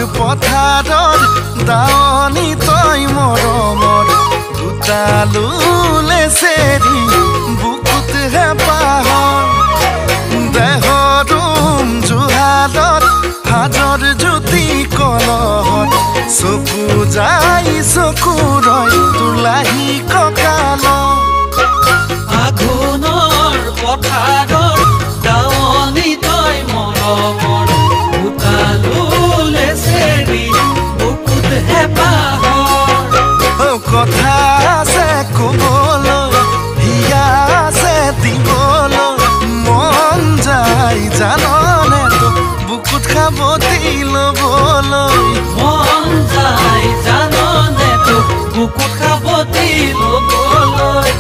পথাৰত দাৱনি তই মৰমৰ দুটালুলে চেৰি বুকুত হেঁপাহৰ দেহৰুম জুহালত হাজৰ জ্যোতি কলহত চকু যাই চকু ৰয় তোলাহি কঁকাল আঘোণৰ পথাৰৰ দাৱনি তই মৰমৰ দুটালুলে চেৰি বুকুত হেঁপাহৰ কথা আছে ক'বলৈ হিয়া আছে দিবলৈ মন যায় জাননে তো বুকুত খাবতি ল'বলৈ মন যায় জাননে তো বুকুত খাবতি ল'বলৈ